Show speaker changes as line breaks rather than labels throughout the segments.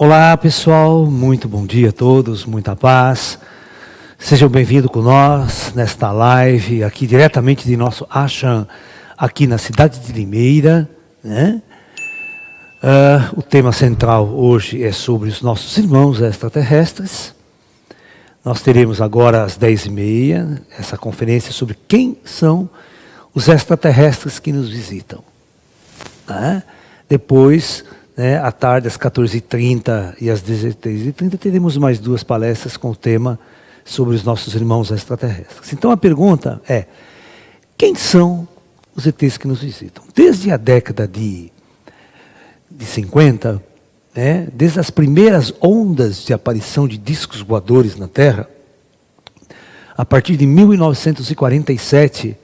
Olá pessoal, muito bom dia a todos, muita paz. Sejam bem-vindos com nós nesta live, aqui diretamente de nosso ashram, aqui na cidade de Limeira, né? O tema central hoje é sobre os nossos irmãos extraterrestres. Nós teremos agora às 10h30 essa conferência sobre quem são os extraterrestres que nos visitam. Né? Depois, à tarde, às 14h30 e às 16h30, teremos mais duas palestras com o tema sobre os nossos irmãos extraterrestres. Então a pergunta é, quem são os ETs que nos visitam? Desde a década de 50, desde as primeiras ondas de aparição de discos voadores na Terra, a partir de 1947,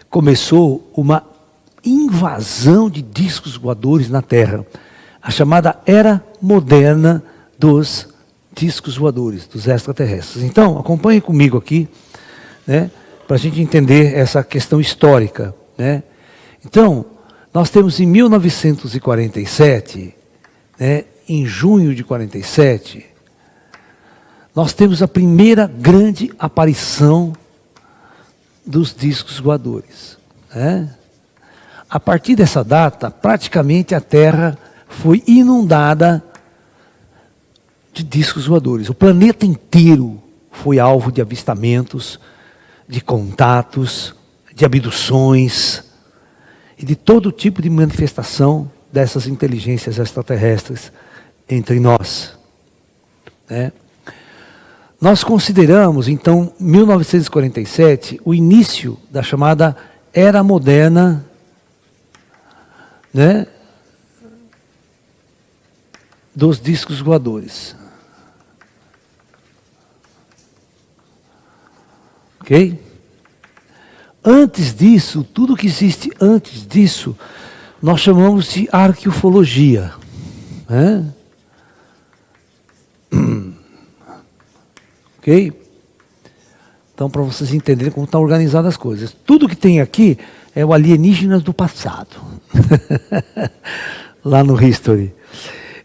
começou uma invasão de discos voadores na Terra, a chamada Era Moderna dos discos voadores, dos extraterrestres. Então, acompanhe comigo aqui, para a gente entender essa questão histórica. Então, nós temos em 1947, em junho de 47, nós temos a primeira grande aparição dos discos voadores. A partir dessa data, praticamente a Terra foi inundada de discos voadores. O planeta inteiro foi alvo de avistamentos, de contatos, de abduções e de todo tipo de manifestação dessas inteligências extraterrestres entre nós. Nós consideramos, então, 1947, o início da chamada Era Moderna, dos discos voadores. Ok? Antes disso, tudo que existe antes disso, nós chamamos de arqueufologia. Ok? Então, para vocês entenderem como estão organizadas as coisas. Tudo que tem aqui é o alienígenas do passado. Lá no History.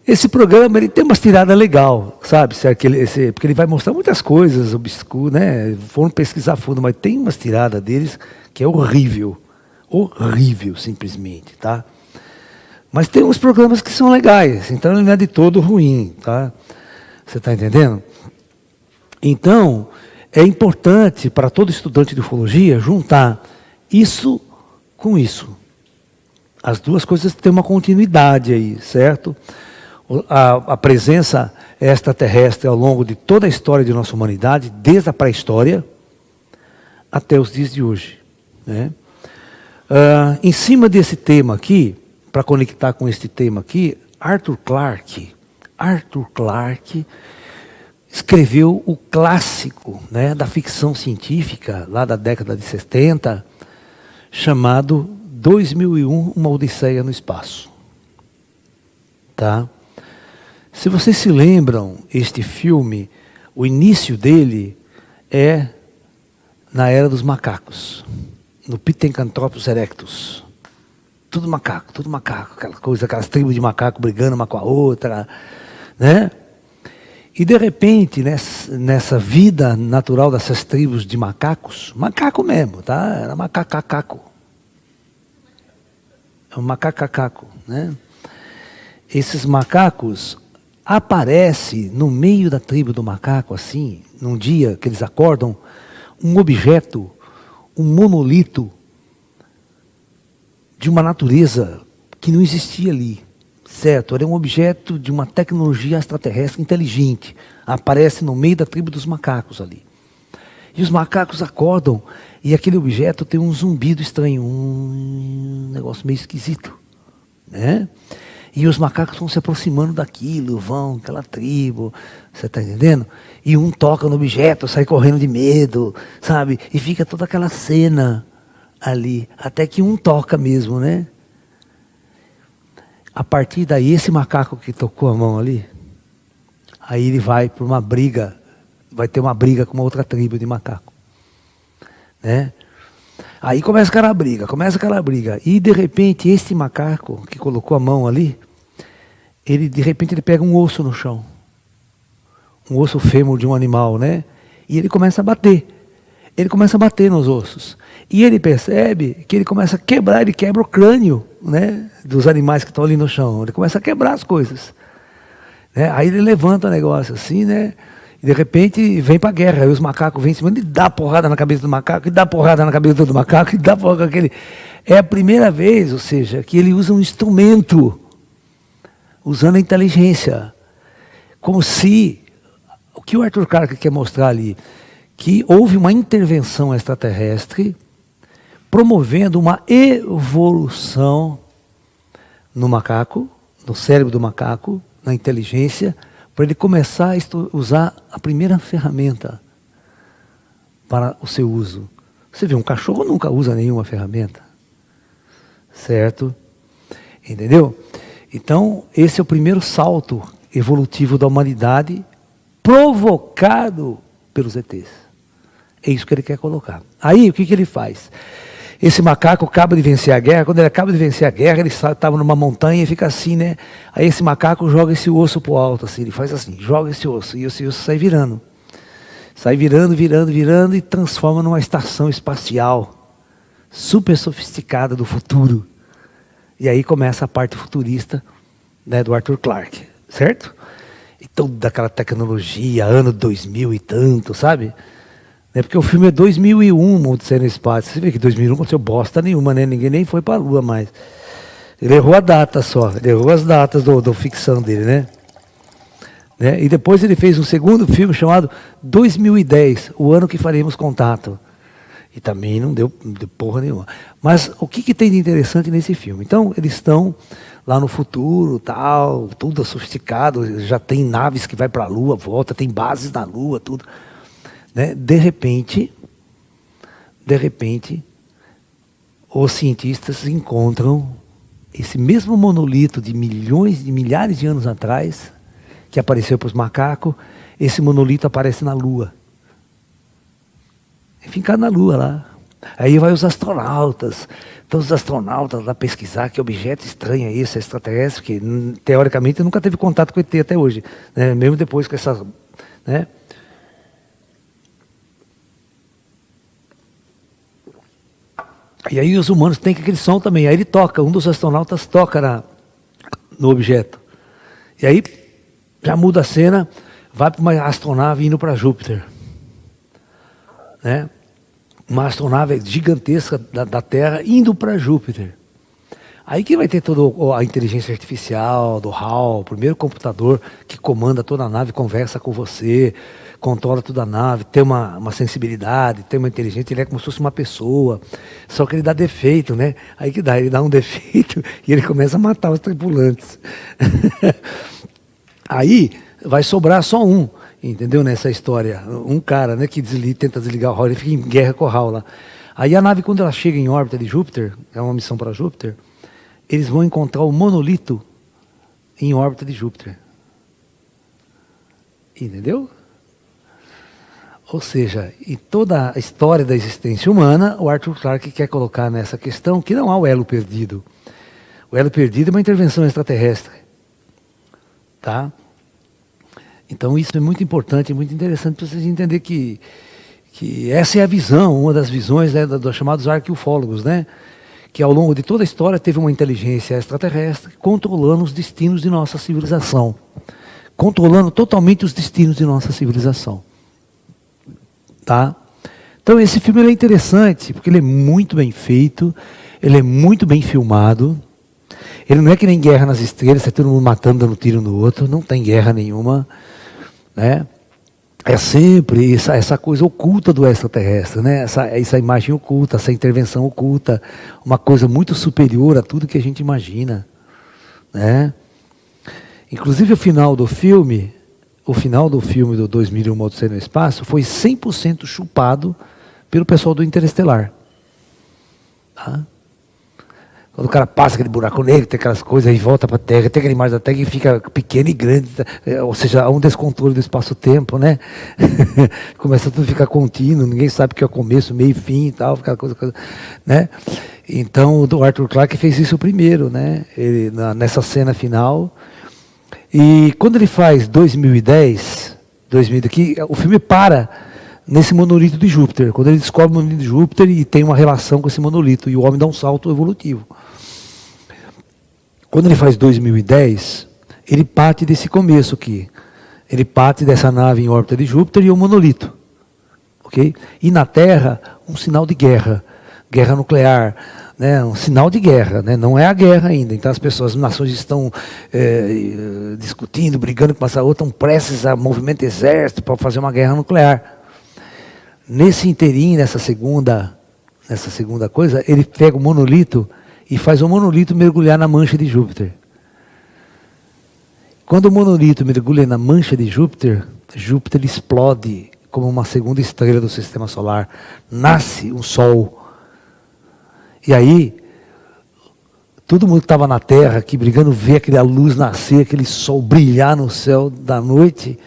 Esse programa ele tem umas tiradas legais, sabe? Porque ele vai mostrar muitas coisas obscuras, Foram pesquisar fundo, mas tem umas tiradas deles que é horrível. Horrível, simplesmente, tá? Mas tem uns programas que são legais, então ele não é de todo ruim, tá? Você está entendendo? Então, é importante para todo estudante de ufologia juntar isso com isso. As duas coisas têm uma continuidade aí, certo? A presença extraterrestre ao longo de toda a história de nossa humanidade, desde a pré-história até os dias de hoje. Em cima desse tema aqui, para conectar com este tema aqui, Arthur Clarke escreveu o clássico da ficção científica, lá da década de 70, chamado 2001, Uma Odisseia no Espaço. Tá? Se vocês se lembram, este filme, o início dele é na Era dos Macacos, no Pithecanthropus erectus. Tudo macaco, aquelas tribos de macaco brigando uma com a outra, E de repente, nessa vida natural dessas tribos de macacos, macaco mesmo, tá? Era macacacaco. É um macacacaco, Esses macacos aparecem no meio da tribo do macaco, assim, num dia que eles acordam, um objeto, um monolito de uma natureza que não existia ali, certo? Era um objeto de uma tecnologia extraterrestre inteligente, aparece no meio da tribo dos macacos ali. E os macacos acordam e aquele objeto tem um zumbido estranho, um negócio meio esquisito, E os macacos vão se aproximando daquilo, aquela tribo, você está entendendo? E um toca no objeto, sai correndo de medo, sabe? E fica toda aquela cena ali, até que um toca mesmo, A partir daí, esse macaco que tocou a mão ali, aí ele vai para uma briga, vai ter uma briga com uma outra tribo de macaco, Aí começa aquela briga, e de repente esse macaco que colocou a mão ali, ele de repente ele pega um osso no chão, um osso fêmur de um animal, né? E ele começa a bater. Ele começa a bater nos ossos. E ele percebe que ele começa a quebrar, ele quebra o crânio, né, dos animais que estão ali no chão. Ele começa a quebrar as coisas. Né? Aí ele levanta o negócio assim, né? E de repente vem para a guerra. Aí os macacos vêm em cima, ele dá porrada na cabeça do macaco, e dá porrada na cabeça do macaco, e dá porrada naquele. É a primeira vez, ou seja, que ele usa um instrumento, usando a inteligência. Como se, o que o Arthur Clarke quer mostrar ali, que houve uma intervenção extraterrestre promovendo uma evolução no macaco, no cérebro do macaco, na inteligência, para ele começar a usar a primeira ferramenta para o seu uso. Você vê, um cachorro nunca usa nenhuma ferramenta. Certo? Entendeu? Então, esse é o primeiro salto evolutivo da humanidade provocado pelos ETs. É isso que ele quer colocar. Aí, o que ele faz? Esse macaco acaba de vencer a guerra. Quando ele acaba de vencer a guerra, ele estava numa montanha e fica assim, né? Aí esse macaco joga esse osso pro alto, assim. Ele faz assim, joga esse osso. E esse osso sai virando. Sai virando, virando, virando e transforma numa estação espacial super sofisticada do futuro. E aí começa a parte futurista, né, do Arthur Clarke, certo? E toda aquela tecnologia, ano 2000 e tanto, sabe? É porque o filme é 2001, Odisseia no Espaço. Você vê que 2001 não aconteceu bosta nenhuma, né? Ninguém nem foi para a Lua mais. Ele errou a data só, ele errou as datas do ficção dele, né? E depois ele fez um segundo filme chamado 2010, o ano que faremos contato. E também não deu porra nenhuma. Mas o que tem de interessante nesse filme? Então, eles estão lá no futuro, tal, tudo sofisticado, já tem naves que vai para a Lua, volta, tem bases na Lua, tudo. Né? De repente, os cientistas encontram esse mesmo monolito de milhões, de milhares de anos atrás, que apareceu para os macacos, esse monolito aparece na Lua. É fincado na Lua lá. Aí vai os astronautas, então os astronautas lá pesquisar que objeto estranho é esse, é extraterrestre, porque teoricamente nunca teve contato com o ET até hoje, né? Mesmo depois com essa, né? E aí os humanos têm aquele som também. Aí ele toca, um dos astronautas toca no objeto. E aí já muda a cena, vai para uma astronave indo para Júpiter. Né? Uma astronave gigantesca da Terra indo para Júpiter. Aí que vai ter toda a inteligência artificial do HAL, o primeiro computador que comanda toda a nave, conversa com você, controla toda a nave, tem uma sensibilidade, tem uma inteligência, ele é como se fosse uma pessoa, só que ele dá defeito, né? Aí que dá, ele dá um defeito e ele começa a matar os tripulantes. Aí vai sobrar só um, entendeu, nessa história? Um cara, né, que tenta desligar o HAL, ele fica em guerra com o HAL lá. Aí a nave, quando ela chega em órbita de Júpiter, é uma missão para Júpiter, eles vão encontrar o monolito em órbita de Júpiter. Entendeu? Ou seja, em toda a história da existência humana, o Arthur Clarke quer colocar nessa questão que não há o elo perdido. O elo perdido é uma intervenção extraterrestre. Tá? Então isso é muito importante, muito interessante para vocês entenderem que essa é a visão, uma das visões, né, dos chamados arqueufólogos, né? Que ao longo de toda a história teve uma inteligência extraterrestre controlando os destinos de nossa civilização. Controlando totalmente os destinos de nossa civilização. Tá? Então esse filme é interessante, porque ele é muito bem feito, ele é muito bem filmado. Ele não é que nem Guerra nas Estrelas, está todo mundo matando, dando tiro no outro, não tem guerra nenhuma. Né? É sempre essa coisa oculta do extraterrestre, né? Essa imagem oculta, essa intervenção oculta, uma coisa muito superior a tudo que a gente imagina. Né? Inclusive o final do filme do 2001, Odisseia no Espaço, foi 100% chupado pelo pessoal do Interestelar. Tá? Quando o cara passa aquele buraco negro, tem aquelas coisas, aí volta para a Terra, tem aquela imagem da Terra que fica pequena e grande, ou seja, há um descontrole do espaço-tempo, né? Começa tudo a ficar contínuo, ninguém sabe o que é o começo, meio e fim e tal, aquela coisa, né? Então o Arthur Clarke fez isso primeiro, né? Ele, nessa cena final, E quando ele faz 2010, aqui, o filme para nesse monolito de Júpiter. Quando ele descobre o monolito de Júpiter e tem uma relação com esse monolito, e o homem dá um salto evolutivo. Quando ele faz 2010, ele parte desse começo aqui. Ele parte dessa nave em órbita de Júpiter e o monolito. Okay? E na Terra, um sinal de guerra. Guerra nuclear. Né? Um sinal de guerra. Né? Não é a guerra ainda. Então as pessoas, as nações estão discutindo, brigando com essa outra, estão prestes a movimento exército para fazer uma guerra nuclear. Nesse inteirinho, nessa segunda coisa, ele pega o monolito e faz o monolito mergulhar na mancha de Júpiter. Quando o monolito mergulha na mancha de Júpiter, Júpiter explode como uma segunda estrela do sistema solar. Nasce um Sol. E aí, todo mundo que estava na Terra, aqui brigando, vê aquela luz nascer, aquele Sol brilhar no céu da noite,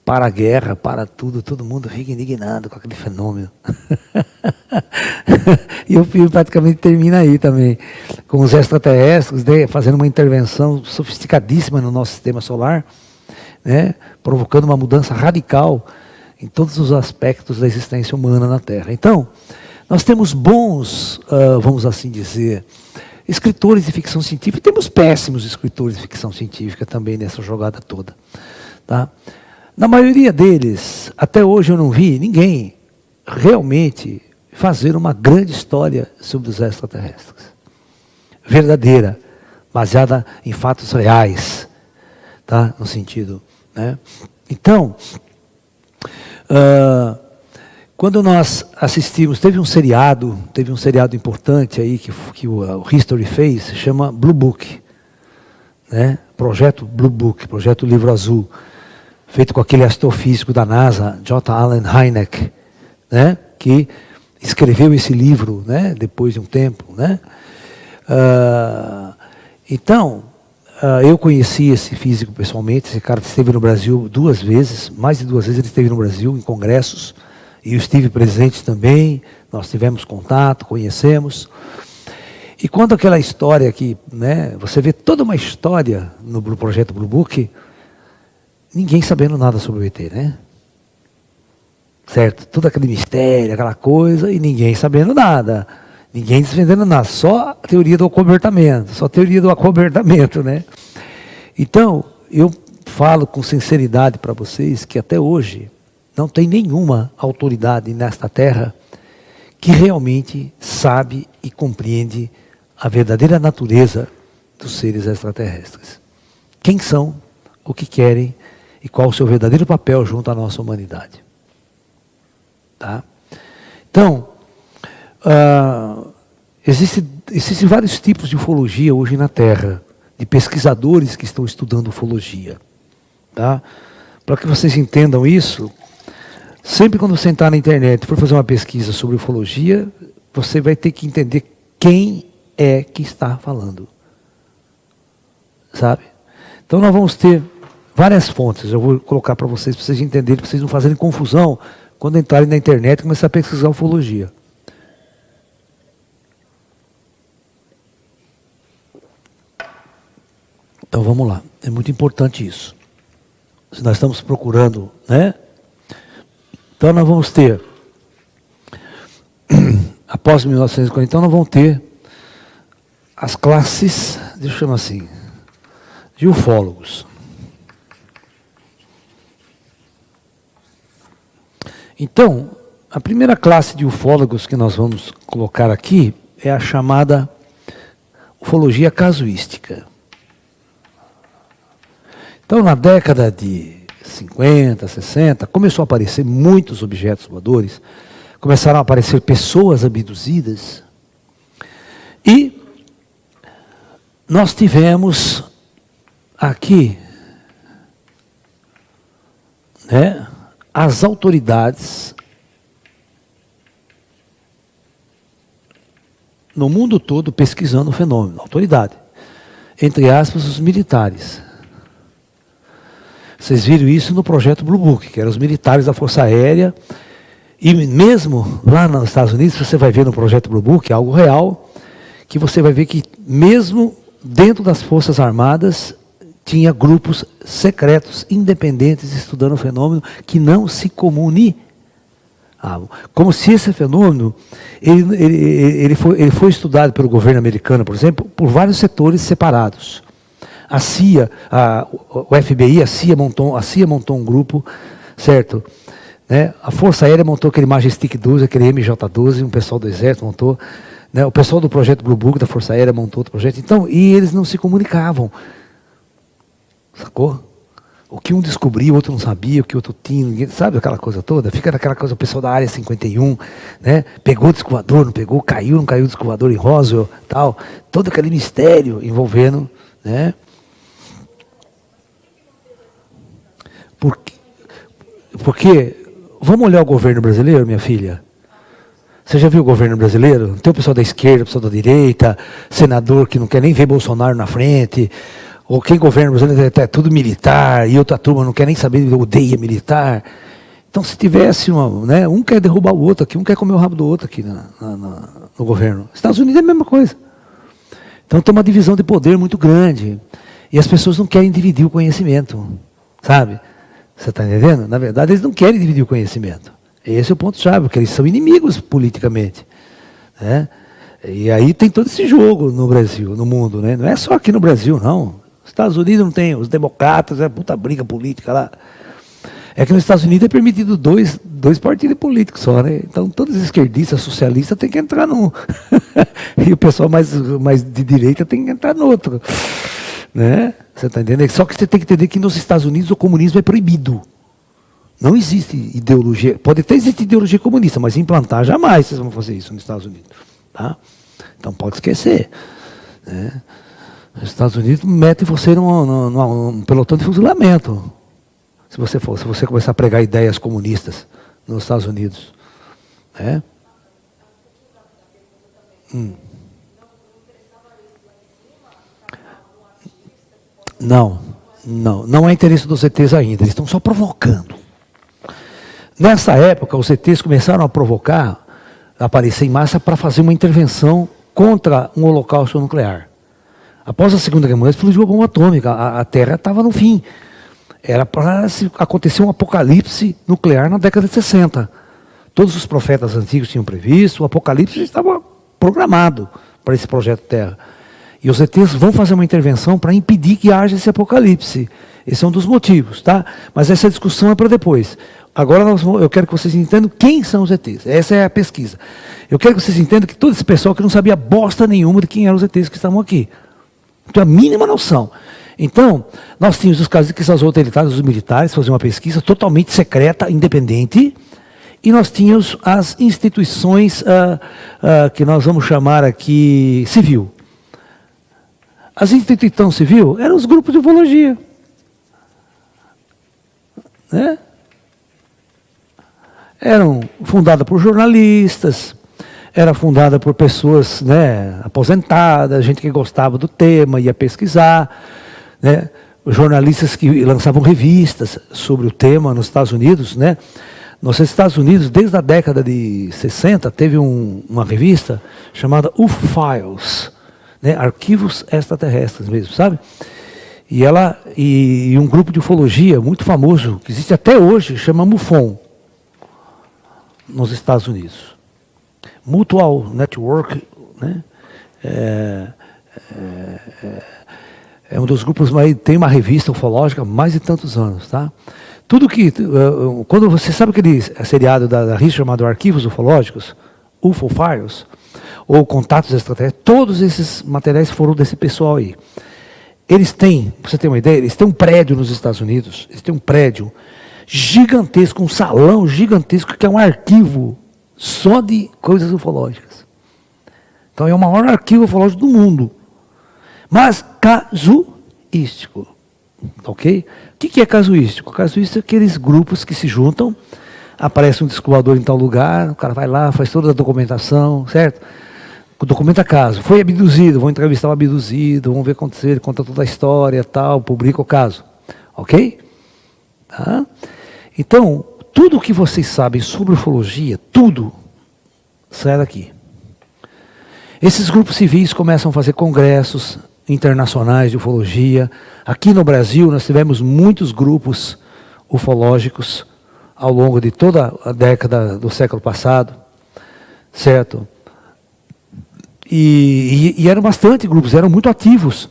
para a guerra, para tudo, todo mundo fica indignado com aquele fenômeno. E o filme praticamente termina aí também, com os extraterrestres, né, fazendo uma intervenção sofisticadíssima no nosso sistema solar, né, provocando uma mudança radical em todos os aspectos da existência humana na Terra. Então, nós temos bons, vamos assim dizer, escritores de ficção científica, e temos péssimos escritores de ficção científica também nessa jogada toda. Tá? Na maioria deles, até hoje eu não vi ninguém realmente fazer uma grande história sobre os extraterrestres. Verdadeira, baseada em fatos reais, tá? No sentido, né? Então, quando nós assistimos, teve um seriado importante aí que o History fez, se chama Blue Book, né? Projeto Blue Book, Projeto Livro Azul, feito com aquele astrofísico da NASA, J. Allen Hynek, né, que escreveu esse livro, né, depois de um tempo. Né. Então, eu conheci esse físico pessoalmente, esse cara esteve no Brasil 2 vezes, mais de 2 vezes ele esteve no Brasil, em congressos, e eu estive presente também, nós tivemos contato, conhecemos. E quando aquela história aqui, né, você vê toda uma história no projeto Blue Book, ninguém sabendo nada sobre o ET, né? Certo? Todo aquele mistério, aquela coisa, e ninguém sabendo nada. Ninguém desvendando nada. Só a teoria do acobertamento, né? Então, eu falo com sinceridade para vocês que até hoje não tem nenhuma autoridade nesta terra que realmente sabe e compreende a verdadeira natureza dos seres extraterrestres. Quem são, o que querem, e qual o seu verdadeiro papel junto à nossa humanidade. Tá? Então, existem vários tipos de ufologia hoje na Terra, de pesquisadores que estão estudando ufologia. Tá? Para que vocês entendam isso, sempre quando você entrar na internet e for fazer uma pesquisa sobre ufologia, você vai ter que entender quem é que está falando. Sabe? Então nós vamos ter várias fontes, eu vou colocar para vocês entenderem, para vocês não fazerem confusão quando entrarem na internet e começar a pesquisar ufologia. Então vamos lá, é muito importante isso. Se nós estamos procurando, né? Então nós vamos ter, após 1940, então nós vamos ter as classes, deixa eu chamar assim, de ufólogos. Então, a primeira classe de ufólogos que nós vamos colocar aqui é a chamada ufologia casuística. Então, na década de 50, 60, começou a aparecer muitos objetos voadores, começaram a aparecer pessoas abduzidas, e nós tivemos aqui, né, as autoridades no mundo todo pesquisando o fenômeno. Autoridade. Entre aspas, os militares. Vocês viram isso no projeto Blue Book, que eram os militares da Força Aérea. E mesmo lá nos Estados Unidos, você vai ver no projeto Blue Book, algo real, que você vai ver que mesmo dentro das Forças Armadas, tinha grupos secretos, independentes, estudando o fenômeno, que não se comunicavam. Como se esse fenômeno, ele foi estudado pelo governo americano, por exemplo, por vários setores separados. A CIA, o FBI, a CIA montou um grupo, certo? Né? A Força Aérea montou aquele Majestic 12, aquele MJ-12, um pessoal do Exército montou, né? O pessoal do projeto Blue Book, da Força Aérea, montou outro projeto. Então, e eles não se comunicavam. Sacou? O que um descobriu, o outro não sabia, o que o outro tinha, ninguém, sabe aquela coisa toda? Fica naquela coisa, o pessoal da Área 51, né? Pegou o disco voador, não pegou, caiu, não caiu o disco voador em Roswell, tal. Todo aquele mistério envolvendo, né? Porque, vamos olhar o governo brasileiro, minha filha? Você já viu o governo brasileiro? Tem o pessoal da esquerda, o pessoal da direita, senador que não quer nem ver Bolsonaro na frente, ou quem governa o Brasil é tudo militar, e outra turma não quer nem saber, odeia militar. Então, se tivesse né, um quer derrubar o outro aqui, um quer comer o rabo do outro aqui no governo. Estados Unidos é a mesma coisa. Então, tem uma divisão de poder muito grande. E as pessoas não querem dividir o conhecimento, sabe? Você está entendendo? Na verdade, eles não querem dividir o conhecimento. Esse é o ponto-chave, porque eles são inimigos politicamente. Né? E aí tem todo esse jogo no Brasil, no mundo. Né? Não é só aqui no Brasil, não. Os Estados Unidos não tem, os democratas, é puta briga política lá. É que nos Estados Unidos é permitido dois partidos políticos só, né? Então todos os esquerdistas, socialistas têm que entrar num. E o pessoal mais de direita tem que entrar no outro. Né? Você está entendendo? Só que você tem que entender que nos Estados Unidos o comunismo é proibido. Não existe ideologia, pode até existir ideologia comunista, mas implantar jamais vocês vão fazer isso nos Estados Unidos. Tá? Então pode esquecer. Né? Os Estados Unidos metem você num pelotão de fuzilamento. Se você começar a pregar ideias comunistas nos Estados Unidos. Né? Não é interesse dos ETs ainda, eles estão só provocando. Nessa época, os ETs começaram a provocar, a aparecer em massa para fazer uma intervenção contra um holocausto nuclear. Após a Segunda Guerra Mundial, explodiu a bomba atômica, a Terra estava no fim. Era para acontecer um apocalipse nuclear na década de 60. Todos os profetas antigos tinham previsto, o apocalipse estava programado para esse projeto Terra. E os ETs vão fazer uma intervenção para impedir que haja esse apocalipse. Esse é um dos motivos, tá? Mas essa discussão é para depois. Agora eu quero que vocês entendam quem são os ETs. Essa é a pesquisa. Eu quero que vocês entendam que todo esse pessoal que não sabia bosta nenhuma de quem eram os ETs que estavam aqui. Não tem a mínima noção. Então, nós tínhamos os casos que os autoritários, os militares, faziam uma pesquisa totalmente secreta, independente, e nós tínhamos as instituições que nós vamos chamar aqui civil. As instituições civil eram os grupos de ufologia. Né? Eram fundadas por jornalistas, era fundada por pessoas, né, aposentadas, gente que gostava do tema, ia pesquisar, né, jornalistas que lançavam revistas sobre o tema nos Estados Unidos. Né. Nos Estados Unidos, desde a década de 60, teve uma revista chamada UFO Files, né, arquivos extraterrestres mesmo, sabe? E um grupo de ufologia muito famoso, que existe até hoje, chama MUFON, nos Estados Unidos. Mutual Network, né? É um dos grupos, mas tem uma revista ufológica há mais de tantos anos, tá? Tudo que, quando você sabe aquele seriado da revista chamado Arquivos Ufológicos, UFO Files, ou Contatos Extraterrestres, todos esses materiais foram desse pessoal aí. Eles têm, para você ter uma ideia, eles têm um prédio nos Estados Unidos, eles têm um prédio gigantesco, um salão gigantesco, que é um arquivo só de coisas ufológicas. Então é o maior arquivo ufológico do mundo. Mas casuístico. Ok? O que é casuístico? Casuístico é aqueles grupos que se juntam, aparece um disco voador em tal lugar, o cara vai lá, faz toda a documentação, certo? Documenta caso. Foi abduzido, vão entrevistar o abduzido, vão ver o que aconteceu, ele conta toda a história, tal, publica o caso. Ok? Tá? Então, tudo o que vocês sabem sobre ufologia, tudo, sai daqui. Esses grupos civis começam a fazer congressos internacionais de ufologia. Aqui no Brasil nós tivemos muitos grupos ufológicos ao longo de toda a década do século passado, certo? E eram bastante grupos, eram muito ativos.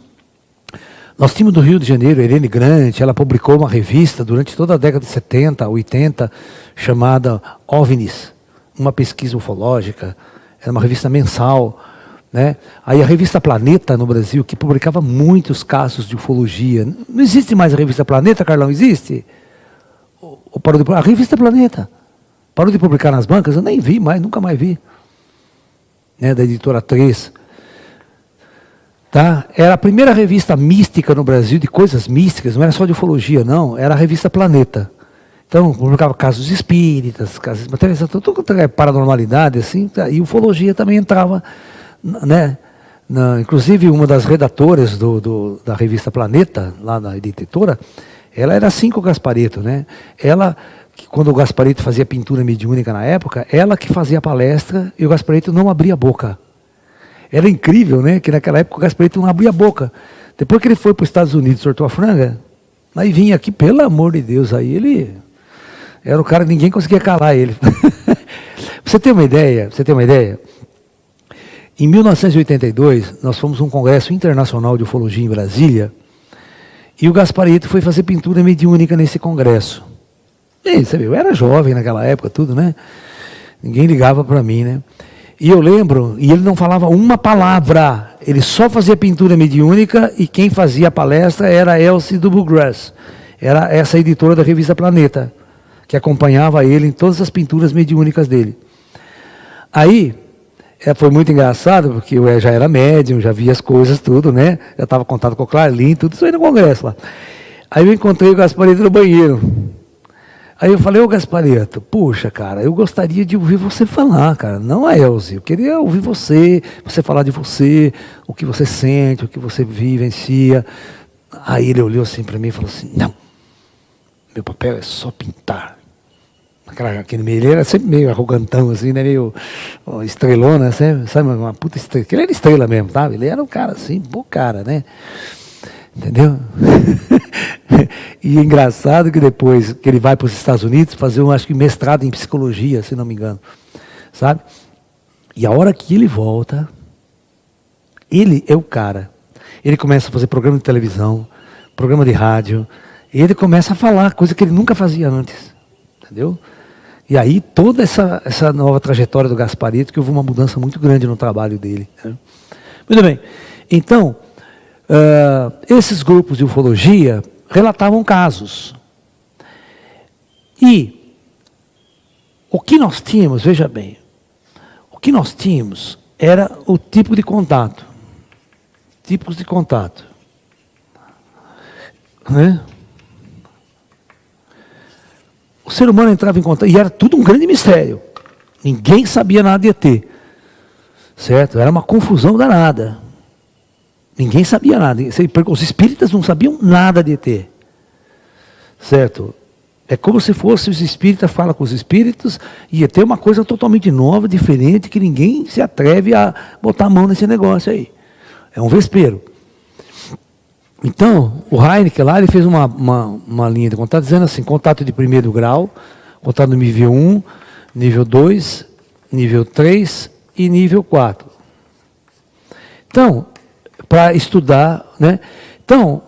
Nós tínhamos do Rio de Janeiro, Irene Grant, ela publicou uma revista durante toda a década de 70, 80, chamada OVNIs, uma pesquisa ufológica, era uma revista mensal, né? Aí a revista Planeta no Brasil, que publicava muitos casos de ufologia. Não existe mais a revista Planeta, Carlão? Existe? Ou parou de... A revista Planeta parou de publicar nas bancas? Eu nem vi mais, nunca mais vi. Né? Da editora 3. Tá? Era a primeira revista mística no Brasil, de coisas místicas, não era só de ufologia, não, era a revista Planeta. Então, publicava casos espíritas, casos materiais, tudo paranormalidade, assim, e ufologia também entrava, né? Inclusive, uma das redatoras da revista Planeta, lá na editora, ela era assim com o Gasparetto, né? Ela, quando o Gasparetto fazia pintura mediúnica na época, ela que fazia a palestra e o Gasparetto não abria a boca. Era incrível, né? Que naquela época o Gasparetto não abria a boca. Depois que ele foi para os Estados Unidos, sortou a franga, aí vinha aqui, pelo amor de Deus, aí ele era o cara, ninguém conseguia calar ele. Você tem uma ideia? Em 1982, nós fomos a um congresso internacional de ufologia em Brasília, e o Gasparetto foi fazer pintura mediúnica nesse congresso. E, você viu, eu era jovem naquela época, tudo, né? Ninguém ligava para mim, né? E eu lembro, e ele não falava uma palavra, ele só fazia pintura mediúnica, e quem fazia a palestra era a Elsie Dubois, era essa editora da revista Planeta, que acompanhava ele em todas as pinturas mediúnicas dele. Aí, foi muito engraçado, porque eu já era médium, já via as coisas, tudo, né? Já estava em contato com o Clarlin, tudo isso aí no congresso lá. Aí eu encontrei o Gasparetto no banheiro. Aí eu falei, ô Gasparetto, puxa, cara, eu gostaria de ouvir você falar, cara, não a Elze, eu queria ouvir você falar de você, o que você sente, o que você vivencia. Aí ele olhou assim para mim e falou assim, não, meu papel é só pintar. Ele era sempre meio arrogantão, assim, né, meio estrelona, sabe, uma puta estrela, ele era estrela mesmo, tá? Ele era um cara assim, bom cara, né? Entendeu? E é engraçado que depois que ele vai para os Estados Unidos fazer acho que mestrado em psicologia, se não me engano, sabe? E a hora que ele volta, ele é o cara. Ele começa a fazer programa de televisão, programa de rádio, e ele começa a falar, coisa que ele nunca fazia antes, entendeu? E aí toda essa nova trajetória do Gasparetto, que houve uma mudança muito grande no trabalho dele, né? Muito bem, então... esses grupos de ufologia relatavam casos. E o que nós tínhamos, veja bem, o que nós tínhamos era o tipo de contato. Tipos de contato. Né? O ser humano entrava em contato, e era tudo um grande mistério. Ninguém sabia nada de ET. Certo? Era uma confusão danada. Ninguém sabia nada. Os espíritas não sabiam nada de ET. Certo? É como se fosse os espíritas falam com os espíritos e ET é uma coisa totalmente nova, diferente, que ninguém se atreve a botar a mão nesse negócio aí. É um vespeiro. Então, o Heineken lá, ele fez uma linha de contato dizendo assim, contato de primeiro grau, contato no nível 1, nível 2, nível 3 e nível 4. Então, para estudar, né? Então,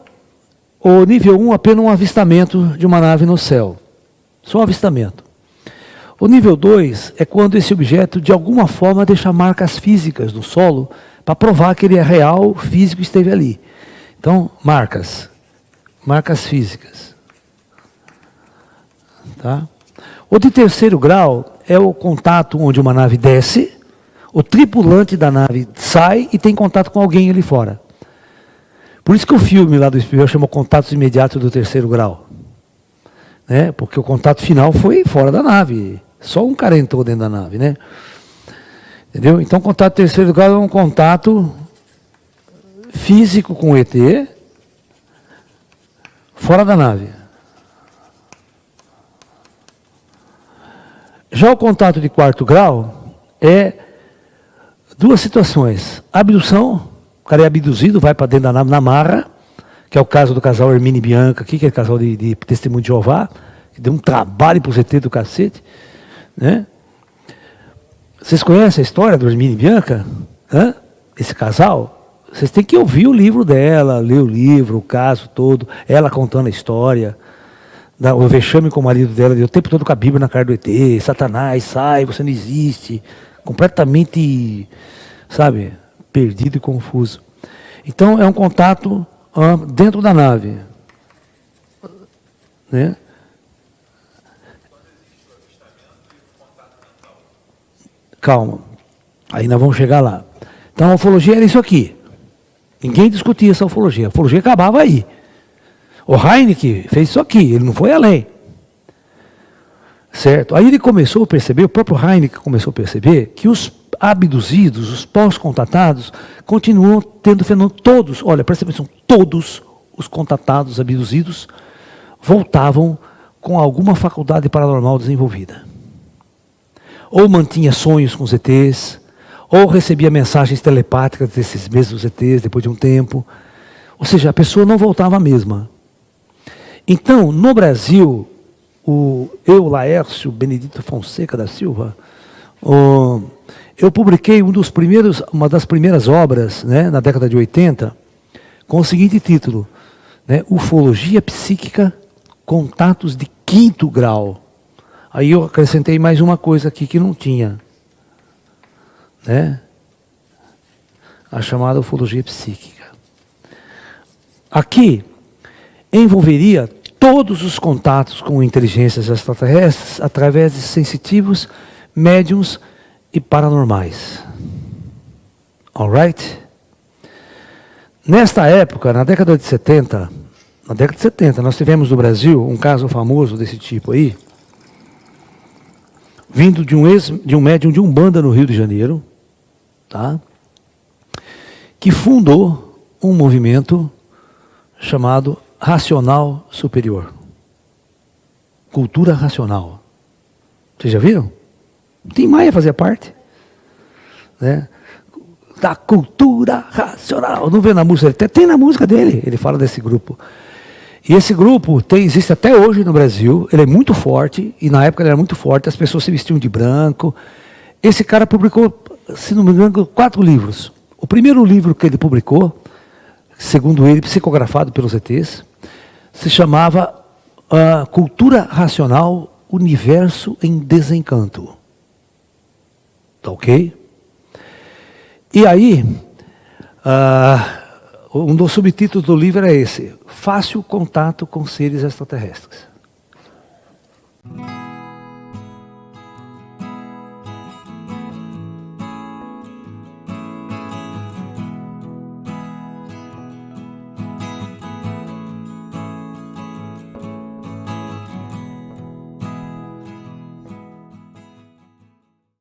o nível 1 apenas um avistamento de uma nave no céu. Só um avistamento. O nível 2 é quando esse objeto, de alguma forma, deixa marcas físicas no solo para provar que ele é real, físico, esteve ali. Então, marcas físicas. Tá? O de terceiro grau é o contato onde uma nave desce, o tripulante da nave sai e tem contato com alguém ali fora. Por isso que o filme lá do Spielberg chama Contatos Imediatos do Terceiro Grau. Né? Porque o contato final foi fora da nave. Só um cara entrou dentro da nave, né? Entendeu? Então, contato terceiro grau é um contato físico com o ET, fora da nave. Já o contato de quarto grau é duas situações. Abdução, cara é abduzido, vai para dentro da nave na marra, que é o caso do casal Hermine e Bianca aqui, que é o casal de Testemunho de Jeová, que deu um trabalho pro ZT do cacete, né? Vocês conhecem a história do Hermine e Bianca? Hã? Esse casal? Vocês têm que ouvir o livro dela, ler o livro, o caso todo, ela contando a história, o vexame com o marido dela, o tempo todo com a Bíblia na cara do ET, Satanás, sai, você não existe, completamente, sabe, perdido e confuso. Então é um contato dentro da nave, né? Calma, aí nós vamos chegar lá. Então a ufologia era isso aqui. Ninguém discutia essa ufologia. A ufologia acabava aí. O Heineken fez isso aqui, ele não foi além. Certo? Aí ele começou a perceber, o próprio Heineken começou a perceber, que os abduzidos, os pós-contatados, continuam tendo fenômeno. Todos, olha, presta atenção, todos os contatados, abduzidos, voltavam com alguma faculdade paranormal desenvolvida. Ou mantinha sonhos com os ETs, ou recebia mensagens telepáticas desses mesmos ETs depois de um tempo. Ou seja, a pessoa não voltava a mesma. Então, no Brasil, eu, Laércio Benedito Fonseca da Silva, eu publiquei uma das primeiras obras, né, na década de 80, com o seguinte título, né, Ufologia Psíquica, Contatos de Quinto Grau. Aí eu acrescentei mais uma coisa aqui que não tinha, né, a chamada ufologia psíquica. Aqui envolveria todos os contatos com inteligências extraterrestres através de sensitivos, médiums e paranormais. Alright? Nesta época, na década de 70, nós tivemos no Brasil um caso famoso desse tipo aí, vindo de um médium de Umbanda no Rio de Janeiro, tá? Que fundou um movimento chamado Racional Superior. Cultura racional. Vocês já viram? Tim Maia fazia parte, né, da cultura racional. Não vê na música dele? Tem na música dele, ele fala desse grupo. E esse grupo existe até hoje no Brasil, ele é muito forte, e na época ele era muito forte, as pessoas se vestiam de branco. Esse cara publicou, se não me engano, 4 livros. O primeiro livro que ele publicou, segundo ele, psicografado pelos ETs, se chamava Cultura Racional, Universo em Desencanto. Tá ok? E aí, um dos subtítulos do livro é esse: Fácil Contato com Seres Extraterrestres.